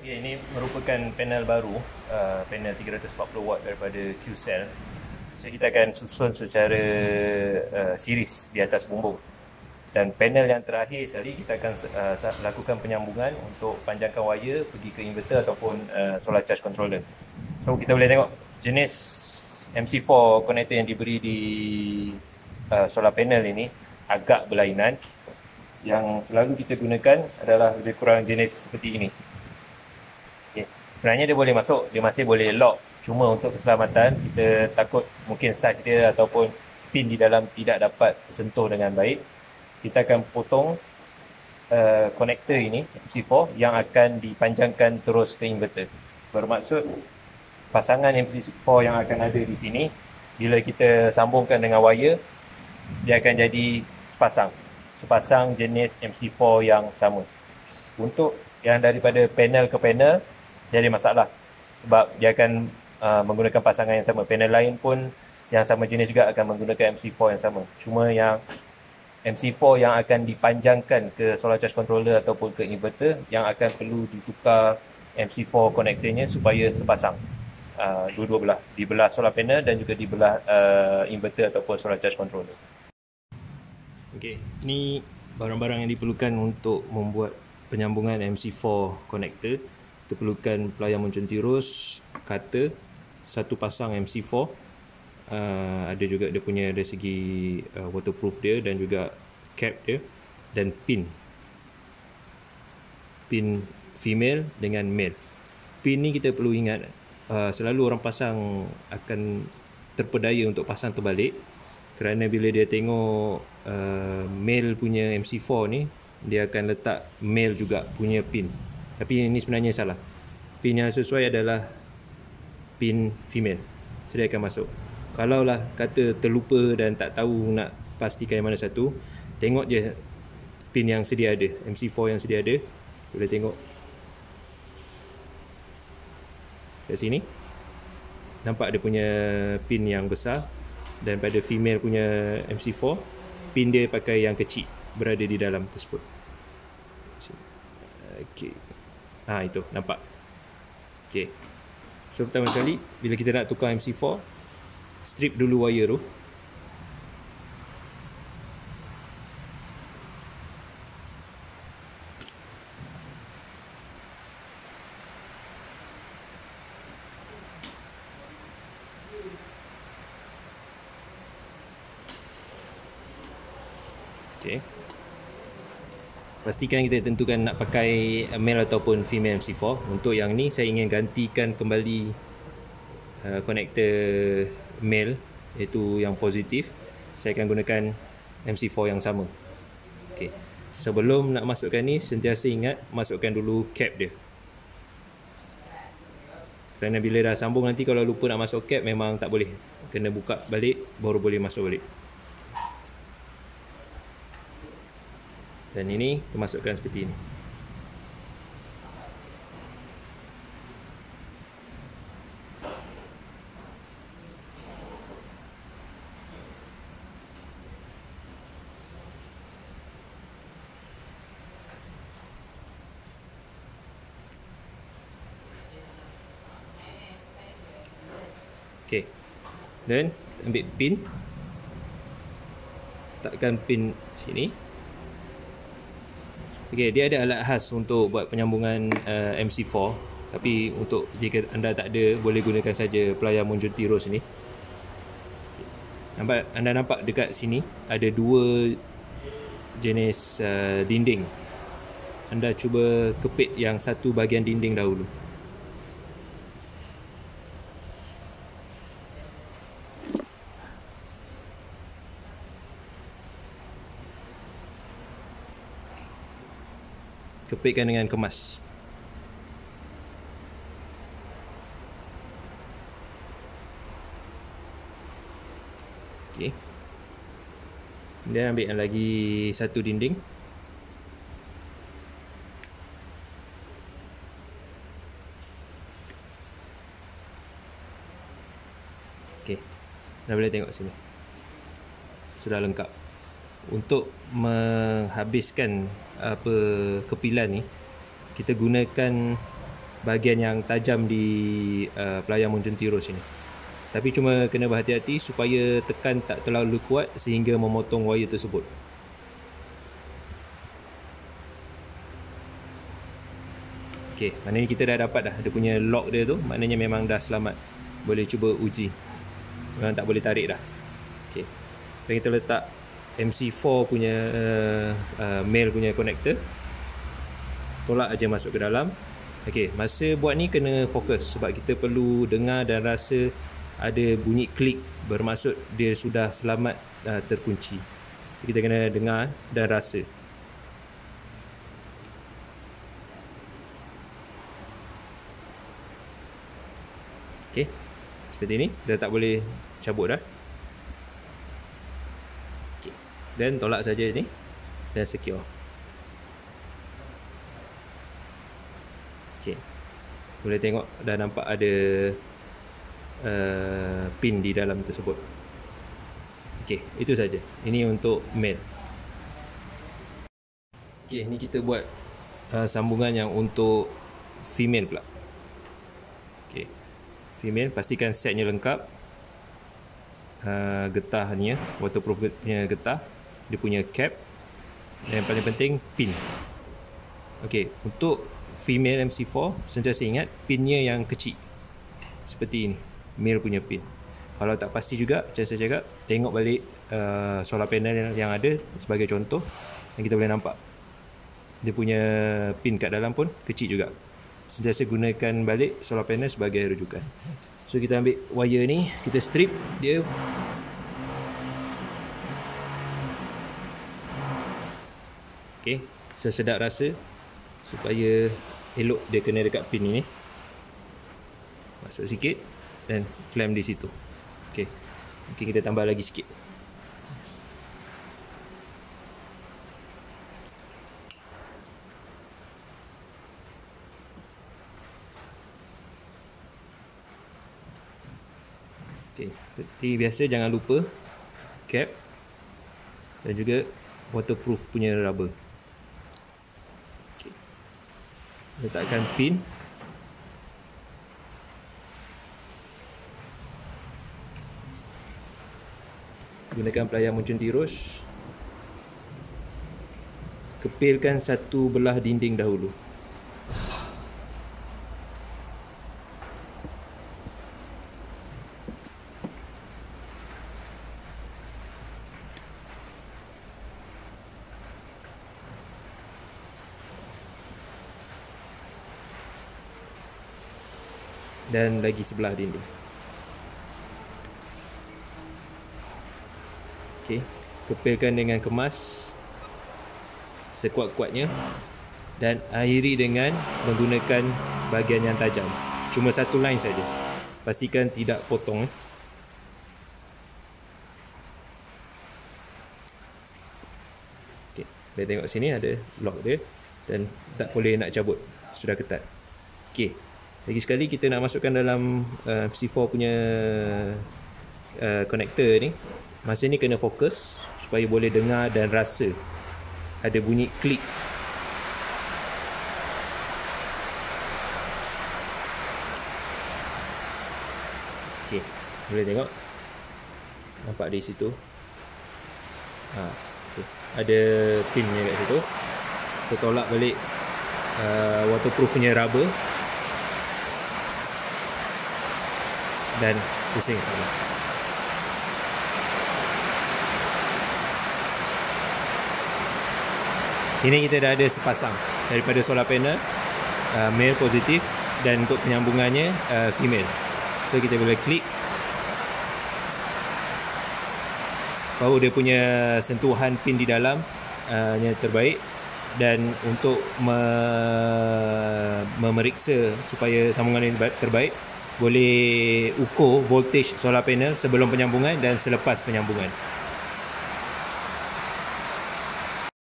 Okay, ini merupakan panel baru, panel 340 watt daripada Qcell. So kita akan susun secara series di atas bumbung. Dan panel yang terakhir sekali kita akan lakukan penyambungan untuk panjangkan wire pergi ke inverter ataupun solar charge controller. So kita boleh tengok jenis MC4 connector yang diberi di solar panel ini agak berlainan. Yang selalu kita gunakan adalah lebih kurang jenis seperti ini. Okay. Sebenarnya dia boleh masuk, dia masih boleh lock. Cuma untuk keselamatan, kita takut mungkin saiz dia ataupun pin di dalam tidak dapat sentuh dengan baik. Kita akan potong konektor ini, MC4, yang akan dipanjangkan terus ke inverter. Bermaksud, pasangan MC4 yang akan ada di sini, bila kita sambungkan dengan wire, dia akan jadi sepasang jenis MC4 yang sama. Untuk yang daripada panel ke panel, dia ada masalah sebab dia akan menggunakan pasangan yang sama. Panel lain pun yang sama jenis juga akan menggunakan MC4 yang sama. Cuma yang MC4 yang akan dipanjangkan ke solar charge controller ataupun ke inverter, yang akan perlu ditukar MC4 konektornya supaya sepasang dua-dua belah, di belah solar panel dan juga di belah inverter ataupun solar charge controller. Okey, ni barang-barang yang diperlukan untuk membuat penyambungan MC4 connector. Kita perlukan pelayar moncong tirus, cutter, satu pasang MC4, ada juga dia punya dari segi waterproof dia dan juga cap dia, dan pin female dengan male. Pin ni kita perlu ingat, selalu orang pasang akan terpedaya untuk pasang terbalik, kerana bila dia tengok male punya MC4 ni, dia akan letak male juga punya pin. Tapi ini sebenarnya salah. Pin yang sesuai adalah pin female. So dia akan masuk. Kalaulah kata terlupa dan tak tahu nak pastikan yang mana satu, tengok je pin yang sedia ada, MC4 yang sedia ada. Boleh tengok kat sini. Nampak dia punya pin yang besar, dan pada female punya MC4, pin dia pakai yang kecil berada di dalam tersebut. Okey. Itu nampak. Okey. So pertama sekali bila kita nak tukar MC4, strip dulu wire tu. Okey. Pastikan kita tentukan nak pakai male ataupun female MC4. Untuk yang ni saya ingin gantikan kembali konektor male, iaitu yang positif. Saya akan gunakan MC4 yang sama. Okey. Sebelum nak masukkan ni, sentiasa ingat masukkan dulu cap dia. Kerana bila dah sambung nanti, kalau lupa nak masuk cap, memang tak boleh. Kena buka balik baru boleh masuk balik. Dan ini kita masukkan seperti ini. Okey. Dan ambil pin. Takkan pin sini. Okey, dia ada alat khas untuk buat penyambungan MC4. Tapi untuk jika anda tak ada, boleh gunakan saja pelayar moncong tirus ni. Anda nampak dekat sini ada dua jenis dinding. Anda cuba kepit yang satu bahagian dinding dahulu. Kepitkan dengan kemas. Okey. Kemudian ambil yang lagi satu dinding. Okey. Anda boleh tengok sini. Sudah lengkap. Untuk menghabiskan kepilan ni, kita gunakan bahagian yang tajam di pelayar muncun tirus ini. Tapi cuma kena berhati-hati supaya tekan tak terlalu kuat sehingga memotong wire tersebut. Okey, maknanya kita dah dapat dah dia punya lock dia tu, maknanya memang dah selamat. Boleh cuba uji. Memang tak boleh tarik dah. Okey. Dan kita letak MC4 punya male punya connector. Tolak aja masuk ke dalam. Okey, masa buat ni kena fokus sebab kita perlu dengar dan rasa ada bunyi klik, bermaksud dia sudah selamat terkunci. So, kita kena dengar dan rasa. Okey, seperti ini. Dah tak boleh cabut dah. Okey, dan tolak saja ni dan secure. Okey, boleh tengok dah nampak ada pin di dalam tersebut. Okey, itu saja. Ini untuk male. Okey, ini kita buat sambungan yang untuk female pula. Okey, female pastikan setnya lengkap. Getah ni ya, waterproof punya getah, dia punya cap, dan yang paling penting pin. Okey, untuk female MC4 sentiasa ingat pinnya yang kecil seperti ini, male punya pin. Kalau tak pasti juga, macam saya cakap, tengok balik solar panel yang ada sebagai contoh, dan kita boleh nampak dia punya pin kat dalam pun kecil juga. Sentiasa gunakan balik solar panel sebagai rujukan. So kita ambil wire ni, kita strip dia. Okey, sesedap rasa supaya elok dia kena dekat pin ini. Masuk sikit dan clamp di situ. Okey, mungkin kita tambah lagi sikit. Okey, seperti biasa jangan lupa cap dan juga waterproof punya rubber. Okey, letakkan pin. Gunakan pelayar muncun tirus. Kepilkan satu belah dinding dahulu. Dan lagi sebelah dinding. Okey, kepilkan dengan kemas sekuat-kuatnya dan akhiri dengan menggunakan bahagian yang tajam. Cuma satu line saja. Pastikan tidak potong. Okey, boleh tengok sini ada lock dia dan tak boleh nak cabut. Sudah ketat. Okey. Lagi sekali kita nak masukkan dalam C4 punya connector ni. Masa ni kena fokus supaya boleh dengar dan rasa ada bunyi klik. Okey, boleh tengok. Nampak di situ. Okay. Ada pinnya kat situ. Kita tolak balik waterproof punya rubber. Dan pusing. Ini kita dah ada sepasang daripada solar panel, male positif, dan untuk penyambungannya female. So kita boleh klik. Baru dia punya sentuhan pin di dalam yang terbaik. Dan untuk memeriksa supaya sambungan ini terbaik, boleh ukur voltage solar panel sebelum penyambungan dan selepas penyambungan.